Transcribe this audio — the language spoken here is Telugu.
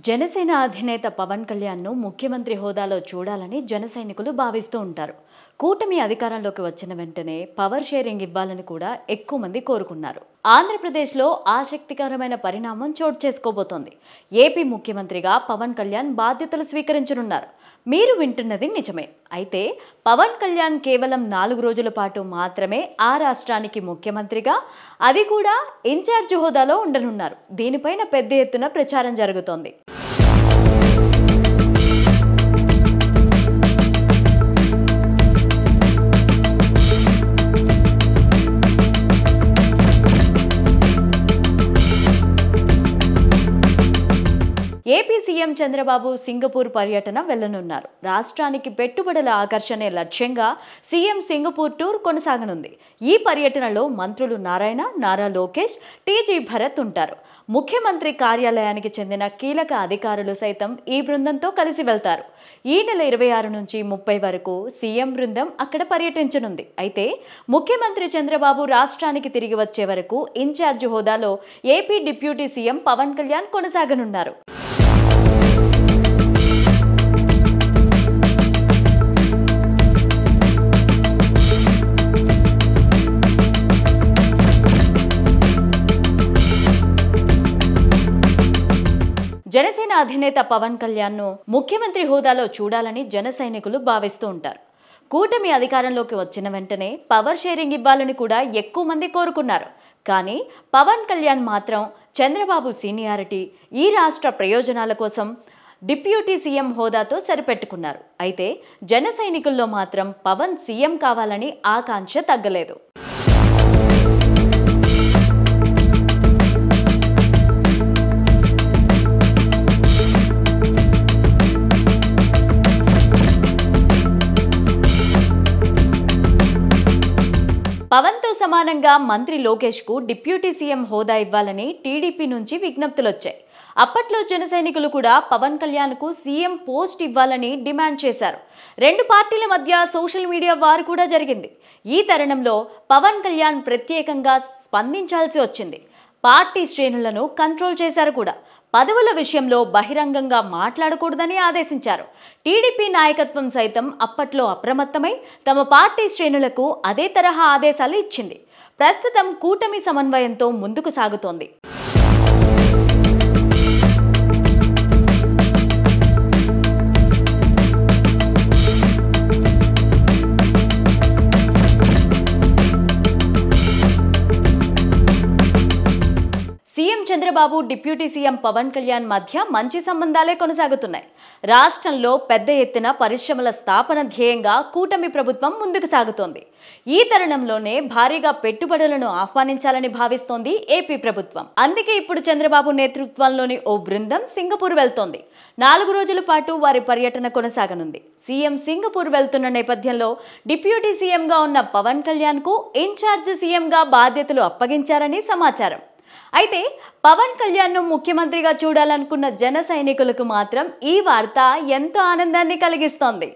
జనసేన అధినేత పవన్ కళ్యాణ్ను ముఖ్యమంత్రి హోదాలో చూడాలని జన సైనికులు భావిస్తూ ఉంటారు. కూటమి అధికారంలోకి వచ్చిన వెంటనే పవర్ షేరింగ్ ఇవ్వాలని కూడా ఎక్కువ మంది కోరుకున్నారు. ఆంధ్రప్రదేశ్లో ఆసక్తికరమైన పరిణామం చోటు చేసుకోబోతోంది. ఏపీ ముఖ్యమంత్రిగా పవన్ కళ్యాణ్ బాధ్యతలు స్వీకరించనున్నారు. మీరు వింటున్నది నిజమే. అయితే పవన్ కళ్యాణ్ కేవలం 4 రోజుల పాటు మాత్రమే ఆ రాష్ట్రానికి ముఖ్యమంత్రిగా, అది కూడా ఇన్ఛార్జ్ హోదాలో ఉండనున్నారు. దీనిపైన పెద్ద ఎత్తున ప్రచారం జరుగుతోంది. ఏపీ సీఎం చంద్రబాబు సింగపూర్ పర్యటన వెళ్లనున్నారు. రాష్ట్రానికి పెట్టుబడుల ఆకర్షణే లక్ష్యంగా సీఎం సింగపూర్ టూర్ కొనసాగనుంది. ఈ పర్యటనలో మంత్రులు నారాయణ, నారా లోకేష్, టీజీ భరత్ ఉంటారు. ముఖ్యమంత్రి కార్యాలయానికి చెందిన కీలక అధికారులు సైతం ఈ బృందంతో కలిసి వెళ్తారు. ఈ నెల 26 నుంచి 30 వరకు సీఎం బృందం అక్కడ పర్యటించనుంది. అయితే ముఖ్యమంత్రి చంద్రబాబు రాష్ట్రానికి తిరిగి వచ్చే వరకు ఇన్ఛార్జ్ హోదాలో AP deputy CM Pawan Kalyan కొనసాగనున్నారు. జనసేన అధినేత పవన్ కళ్యాణ్ను ముఖ్యమంత్రి హోదాలో చూడాలని జన సైనికులు భావిస్తూ ఉంటారు. కూటమి అధికారంలోకి వచ్చిన వెంటనే పవర్ షేరింగ్ ఇవ్వాలని కూడా ఎక్కువ మంది కోరుకున్నారు. కానీ పవన్ కళ్యాణ్ మాత్రం చంద్రబాబు సీనియారిటీ, ఈ రాష్ట్ర ప్రయోజనాల కోసం డిప్యూటీ సీఎం హోదాతో సరిపెట్టుకున్నారు. అయితే జన సైనికుల్లో మాత్రం పవన్ సీఎం కావాలని ఆకాంక్ష తగ్గలేదు. పవన్తో సమానంగా మంత్రి లోకేష్ కు డిప్యూటీ సీఎం హోదా ఇవ్వాలని టీడీపీ నుంచి విజ్ఞప్తులొచ్చాయి. అప్పట్లో జన సైనికులు కూడా పవన్ కళ్యాణ్ కు సీఎం పోస్ట్ ఇవ్వాలని డిమాండ్ చేశారు. 2 పార్టీల మధ్య సోషల్ మీడియా వార్ కూడా జరిగింది. ఈ తరుణంలో పవన్ కళ్యాణ్ ప్రత్యేకంగా స్పందించాల్సి వచ్చింది. పార్టీ శ్రేణులను కంట్రోల్ చేశారు కూడా. పదవుల విషయంలో బహిరంగంగా మాట్లాడకూడదని ఆదేశించారు. టీడీపీ నాయకత్వం సైతం అప్పట్లో అప్రమత్తమై తమ పార్టీ శ్రేణులకు అదే తరహా ఆదేశాలు ఇచ్చింది. ప్రస్తుతం కూటమి సమన్వయంతో ముందుకు సాగుతోంది. CM Chandrababu, deputy CM Pawan Kalyan మధ్య మంచి సంబంధాలే కొనసాగుతున్నాయి. రాష్ట్రంలో పెద్ద ఎత్తున పరిశ్రమల స్థాపన ధ్యేయంగా కూటమి ప్రభుత్వం ముందుకు సాగుతోంది. ఈ తరుణంలోనే భారీగా పెట్టుబడులను ఆహ్వానించాలని భావిస్తోంది ఏపీ ప్రభుత్వం. అందుకే ఇప్పుడు చంద్రబాబు నేతృత్వంలోని ఓ బృందం సింగపూర్ వెళ్తోంది. 4 రోజుల పాటు వారి పర్యటన కొనసాగనుంది. సీఎం సింగపూర్ వెళ్తున్న నేపథ్యంలో డిప్యూటీ సీఎంగా ఉన్న పవన్ కళ్యాణ్ కు ఇన్ఛార్జ్ సీఎంగా బాధ్యతలు అప్పగించారని సమాచారం. అయితే పవన్ కళ్యాణ్ను ముఖ్యమంత్రిగా చూడాలనుకున్న జన సైనికులకు మాత్రం ఈ వార్త ఎంతో ఆనందాన్ని కలిగిస్తోంది.